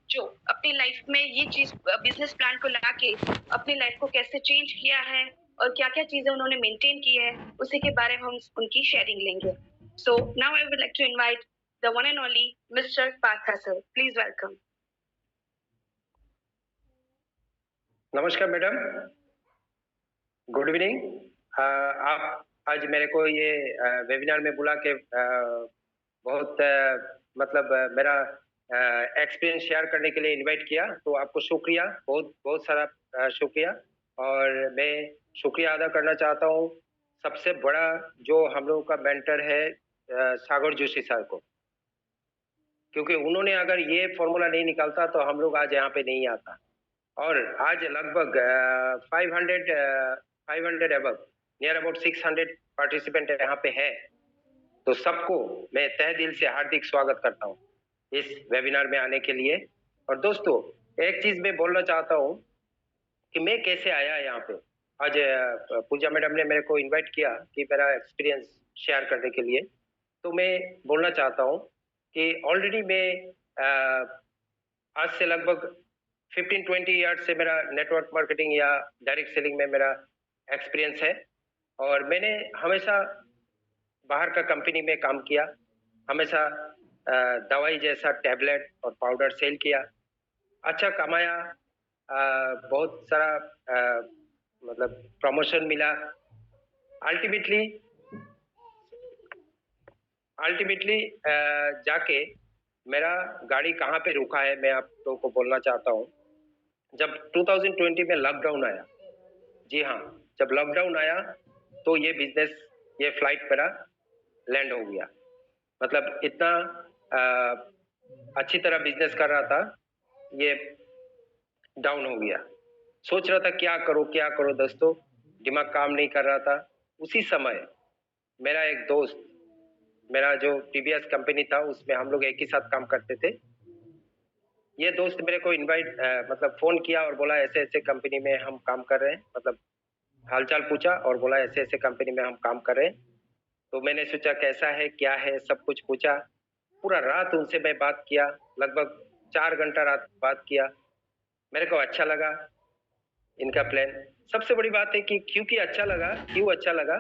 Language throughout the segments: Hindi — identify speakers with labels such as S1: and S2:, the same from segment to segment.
S1: जो अपनी लाइफ में ये चीज बिजनेस प्लान को लाके अपनी लाइफ को कैसे चेंज किया है और क्या क्या चीजें उन्होंने मेंटेन की है, उसी के बारे में हम उनकी शेयरिंग लेंगे। So now I would like to invite the one and only mister Parth sir, please welcome.
S2: नमस्कार मैडम, गुड इवनिंग। आप आज मेरे को ये वेबिनार में बुला के बहुत मेरा एक्सपीरियंस शेयर करने के लिए इनवाइट किया, तो आपको शुक्रिया, बहुत बहुत सारा शुक्रिया। और मैं शुक्रिया अदा करना चाहता हूँ सबसे बड़ा जो हम लोगों का मेंटर है सागर जोशी सर को, क्योंकि उन्होंने अगर ये फॉर्मूला नहीं निकालता तो हम लोग आज यहाँ पे नहीं आता। और आज लगभग 500 अबव नियर अबाउट 600 पार्टिसिपेंट यहाँ पे है। तो सबको मैं तहे दिल से हार्दिक स्वागत करता हूँ इस वेबिनार में आने के लिए। और दोस्तों, एक चीज मैं बोलना चाहता हूँ कि मैं कैसे आया यहाँ पे। आज पूजा मैडम ने मेरे को इनवाइट किया कि मेरा एक्सपीरियंस शेयर करने के लिए, तो मैं बोलना चाहता हूँ कि ऑलरेडी मैं आज से लगभग 15-20 ईयर्स से मेरा नेटवर्क मार्केटिंग या डायरेक्ट सेलिंग में मेरा एक्सपीरियंस है। और मैंने हमेशा बाहर का कंपनी में काम किया, हमेशा दवाई जैसा टैबलेट और पाउडर सेल किया, अच्छा कमाया, बहुत सारा प्रमोशन मिला। अल्टीमेटली जाके मेरा गाड़ी कहाँ पे रुका है मैं आप लोगों को बोलना चाहता हूँ। जब 2020 में लॉकडाउन आया, जी हाँ, जब लॉकडाउन आया तो ये बिजनेस, ये फ्लाइट मेरा लैंड हो गया। मतलब इतना अच्छी तरह बिजनेस कर रहा था, ये डाउन हो गया। सोच रहा था क्या करो दोस्तों, दिमाग काम नहीं कर रहा था। उसी समय मेरा एक दोस्त, मेरा जो प्रीवियस कंपनी था उसमें हम लोग एक ही साथ काम करते थे, ये दोस्त मेरे को फोन किया और बोला ऐसे ऐसे कंपनी में हम काम कर रहे हैं, हालचाल पूछा और बोला ऐसे ऐसे कंपनी में हम काम कर रहे हैं। तो मैंने सोचा कैसा है क्या है सब कुछ पूछा, पूरा रात उनसे मैं बात किया, लगभग 4 घंटा रात बात किया। मेरे को अच्छा लगा इनका प्लान। सबसे बड़ी बात है कि क्यों अच्छा लगा,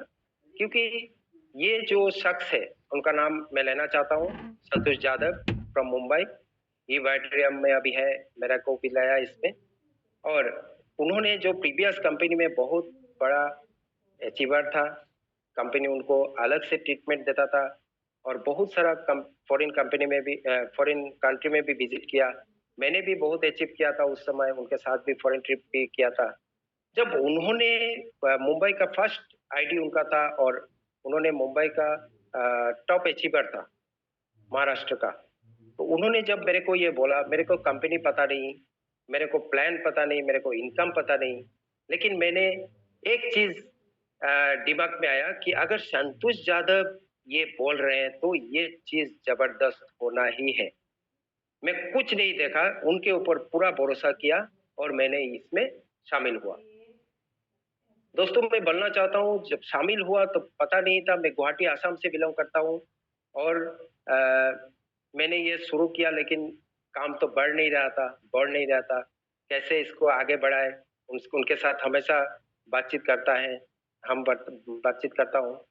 S2: क्योंकि ये जो शख्स है उनका नाम मैं लेना चाहता हूँ, संतोष जाधव फ्रॉम मुंबई। ये वाइट्रियम में अभी है, मेरा को भी लाया इसमें। और उन्होंने जो प्रीवियस कंपनी में बहुत बड़ा अचीवर था, कंपनी उनको अलग से ट्रीटमेंट देता था और बहुत सारा फॉरेन कंपनी में भी, फॉरेन कंट्री में भी विजिट किया। मैंने भी बहुत अचीव किया था उस समय, उनके साथ भी फॉरेन ट्रिप भी किया था। जब उन्होंने मुंबई का फर्स्ट आईडी उनका था और उन्होंने मुंबई का टॉप अचीवर था महाराष्ट्र का। तो उन्होंने जब मेरे को ये बोला, मेरे को कंपनी पता नहीं, मेरे को प्लान पता नहीं, मेरे को इनकम पता नहीं, लेकिन मैंने एक चीज दिमाग में आया कि अगर संतोष जाधव ये बोल रहे हैं तो ये चीज जबरदस्त होना ही है। मैं कुछ नहीं देखा, उनके ऊपर पूरा भरोसा किया और मैंने इसमें शामिल हुआ। दोस्तों, मैं बोलना चाहता हूँ जब शामिल हुआ तो पता नहीं था, मैं गुवाहाटी आसाम से बिलोंग करता हूँ और मैंने ये शुरू किया, लेकिन काम तो बढ़ नहीं रहा था। कैसे इसको आगे बढ़ाए, उनके साथ हमेशा बातचीत करता है, बातचीत करता हूँ।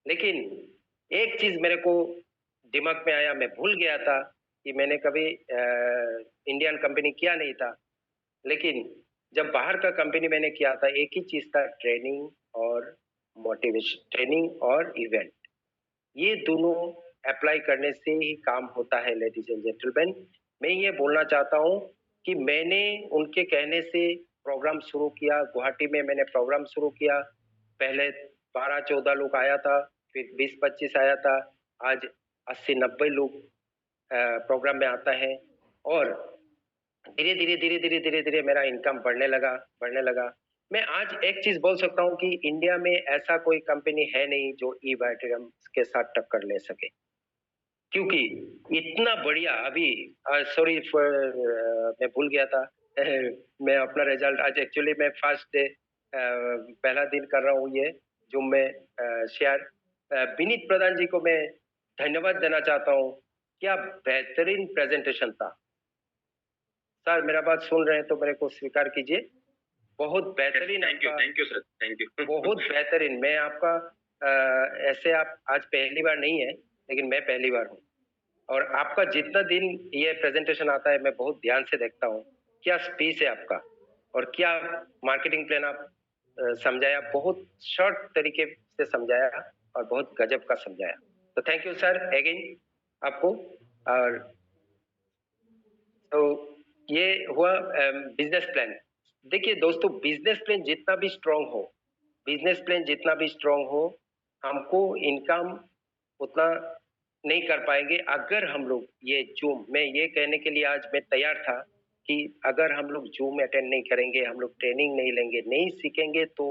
S2: लेकिन एक चीज मेरे को दिमाग में आया, मैं भूल गया था कि मैंने कभी इंडियन कंपनी किया नहीं था। लेकिन जब बाहर का कंपनी मैंने किया था, एक ही चीज था, ट्रेनिंग और मोटिवेशन, ट्रेनिंग और इवेंट। ये दोनों अप्लाई करने से ही काम होता है लेडीज एंड जेंटलमैन। मैं ये बोलना चाहता हूँ कि मैंने उनके कहने से प्रोग्राम शुरू किया, गुवाहाटी में मैंने प्रोग्राम शुरू किया। पहले 12-14 लोग आया था, फिर 20-25 आया था, आज 80-90 लोग प्रोग्राम में आता है। और धीरे धीरे मेरा इनकम बढ़ने लगा। मैं आज एक चीज बोल सकता हूँ कि इंडिया में ऐसा कोई कंपनी है नहीं जो ई वाइट्रियम के साथ टक्कर ले सके, क्योंकि इतना बढ़िया अभी, सॉरी फॉर, मैं भूल गया था मैं अपना रिजल्ट आज एक्चुअली मैं फर्स्ट डे पहला दिन कर रहा हूँ ये जो मैं शेयर। विनीत प्रधान जी को मैं धन्यवाद देना चाहता हूँ, क्या बेहतरीन प्रेजेंटेशन था। सर मेरा बात सुन रहे हैं तो मेरे को स्वीकार कीजिए, बहुत बेहतरीन।
S3: Thank you sir, thank you.
S2: बहुत बेहतरीन। मैं आपका ऐसे आप आज पहली बार नहीं है, लेकिन मैं पहली बार हूँ, और आपका जितना दिन ये प्रेजेंटेशन आता है मैं बहुत ध्यान से देखता हूँ। क्या स्पीच है आपका, और क्या मार्केटिंग प्लान आप समझाया, बहुत शॉर्ट तरीके से समझाया और बहुत गजब का समझाया। तो थैंक यू सर अगेन आपको। और तो ये हुआ बिजनेस प्लान। देखिए दोस्तों, बिजनेस प्लान जितना भी स्ट्रांग हो, बिजनेस प्लान जितना भी स्ट्रांग हो, हमको इनकम उतना नहीं कर पाएंगे अगर हम लोग ये जूम, मैं ये कहने के लिए आज मैं तैयार था कि अगर हम लोग जूम अटेंड नहीं करेंगे, हम लोग ट्रेनिंग नहीं लेंगे, नहीं सीखेंगे तो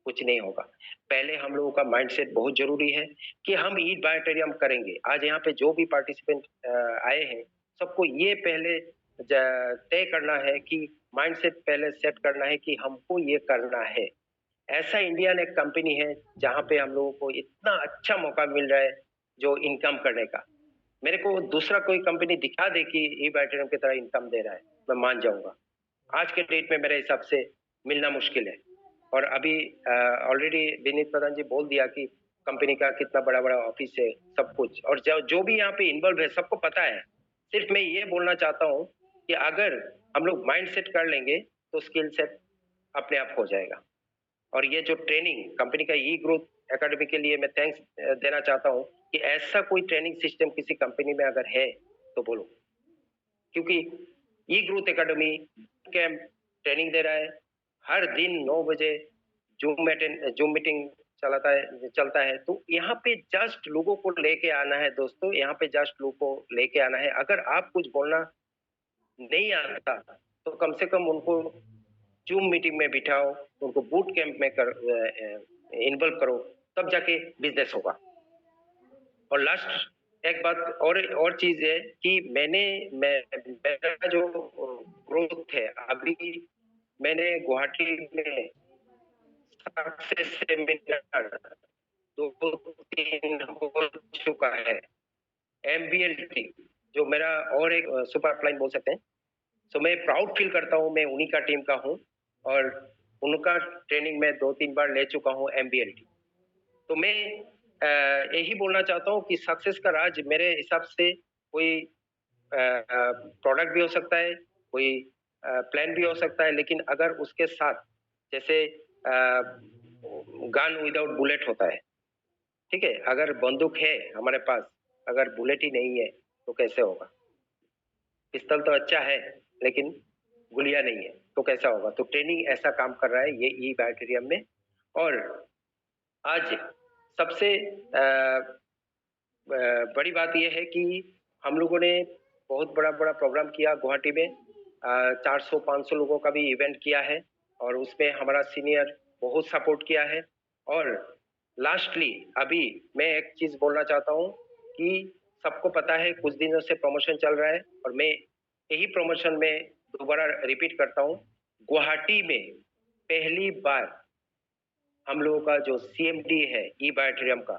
S2: कुछ नहीं होगा। पहले हम लोगों का माइंडसेट बहुत जरूरी है कि हम ईट बायोटेरियम करेंगे। आज यहाँ पे जो भी पार्टिसिपेंट आए हैं, सबको ये पहले तय करना है कि माइंडसेट पहले सेट करना है कि हमको ये करना है। ऐसा इंडियन एक कंपनी है जहाँ पे हम लोगों को इतना अच्छा मौका मिल रहा है जो इनकम करने का। मेरे को दूसरा कोई कंपनी दिखा दे कि ई बैटरियम की तरह इनकम दे रहा है, मैं मान जाऊंगा। आज के डेट में मेरे हिसाब से मिलना मुश्किल है। और अभी ऑलरेडी विनीत प्रधान जी बोल दिया कि कंपनी का कितना बड़ा बड़ा ऑफिस है, सब कुछ, और जो भी यहाँ पे इन्वॉल्व है सबको पता है। सिर्फ मैं ये बोलना चाहता हूँ कि अगर हम लोग माइंड सेट कर लेंगे तो स्किल सेट अपने आप हो जाएगा। और ये जो ट्रेनिंग कंपनी का ई ग्रोथ एकेडमी के लिए मैं थैंक्स देना चाहता हूँ कि ऐसा कोई ट्रेनिंग सिस्टम किसी कंपनी में अगर है तो बोलो, क्योंकि ई ग्रोथ एकेडमी कैंप ट्रेनिंग दे रहा है। हर दिन 9 बजे जूम मीटिंग चलता है। तो यहाँ पे जस्ट लोगों को लेके आना है दोस्तों, यहाँ पे जस्ट लोगों को लेके आना है। अगर आप कुछ बोलना नहीं आता तो कम से कम उनको जूम मीटिंग में बिठाओ, उनको बूट कैंप में इन्वॉल्व करो, तब जाके बिजनेस होगा। और लास्ट एक बात और चीज है कि मेरा जो ग्रोथ है, अभी मैंने गुवाहाटी में सक्सेस सेमिनार 2-3 हो चुका है। MBLT जो मेरा और एक सुपर अपलाइन बोल सकते हैं। सो मैं प्राउड फील करता हूँ, मैं उन्हीं का टीम का हूँ और उनका ट्रेनिंग में 2-3 बार ले चुका हूँ MBLT। तो मैं यही बोलना चाहता हूँ कि सक्सेस का राज मेरे हिसाब से कोई प्रोडक्ट भी हो सकता है, कोई प्लान भी हो सकता है, लेकिन अगर उसके साथ जैसे गन विदाउट बुलेट होता है, ठीक है, अगर बंदूक है हमारे पास, अगर बुलेट ही नहीं है तो कैसे होगा। पिस्तौल तो अच्छा है लेकिन गोलियां नहीं है तो कैसा होगा। तो ट्रेनिंग ऐसा काम कर रहा है ये ई बैटेरियम में। और आज सबसे बड़ी बात यह है कि हम लोगों ने बहुत बड़ा बड़ा प्रोग्राम किया गुवाहाटी में। 400-500 लोगों का भी इवेंट किया है और उसमें हमारा सीनियर बहुत सपोर्ट किया है। और लास्टली अभी मैं एक चीज बोलना चाहता हूँ कि सबको पता है कुछ दिनों से प्रमोशन चल रहा है और मैं यही प्रमोशन में दोबारा रिपीट करता हूँ। गुवाहाटी में पहली बार हम लोगों का जो CMD है ई बैटेरियम का,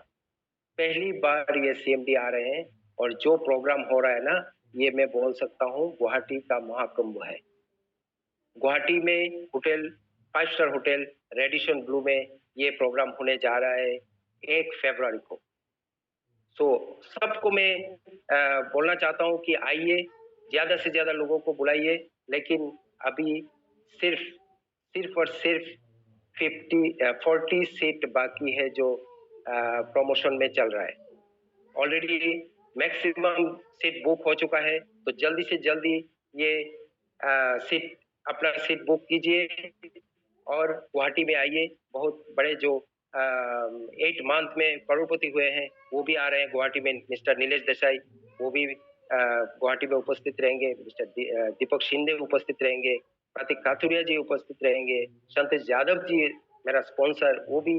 S2: पहली बार ये CMD आ रहे हैं। और जो प्रोग्राम हो रहा है ना, ये मैं बोल सकता हूँ गुवाहाटी का महाकुंभ है। गुवाहाटी में hotel 5 star hotel Radisson Blu में ये प्रोग्राम होने जा रहा है 1 फरवरी को। सो सबको मैं बोलना चाहता हूँ कि आइए, ज्यादा से ज्यादा लोगों को बुलाइए। लेकिन अभी सिर्फ और सिर्फ 40 सीट बाकी है जो प्रमोशन में चल रहा है। ऑलरेडी मैक्सिमम सीट बुक हो चुका है, तो जल्दी से जल्दी ये अपना सीट बुक कीजिए और गुवाहाटी में आइए। बहुत बड़े जो 8 मंथ में करोड़पति हुए हैं वो भी आ रहे हैं गुवाहाटी में। मिस्टर नीलेश देसाई वो भी गुवाहाटी में उपस्थित रहेंगे, मिस्टर दीपक शिंदे उपस्थित रहेंगे, प्रतीक काथुरिया जी उपस्थित रहेंगे, संतोष यादव जी मेरा स्पॉन्सर वो भी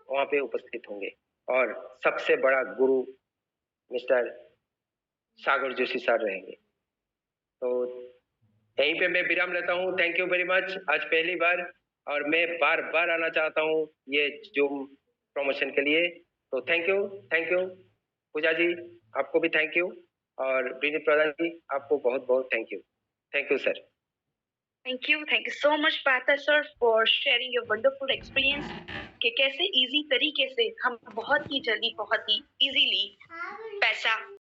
S2: वहाँ पे उपस्थित होंगे, और सबसे बड़ा गुरु मिस्टर सागर जोशी सर रहेंगे। तो यहीं पे मैं विराम लेता हूँ। Thank you very much. आज पहली बार और मैं बार बार आना चाहता हूँ ये जूम प्रमोशन के लिए। तो थैंक यू पूजा जी, आपको भी थैंक यू, और विनीत प्रधान जी आपको बहुत बहुत thank you sir.
S1: Thank you so much Partha sir for sharing your wonderful experience कि कैसे इजी तरीके से हम बहुत ही जल्दी बहुत ही इजीली पैसा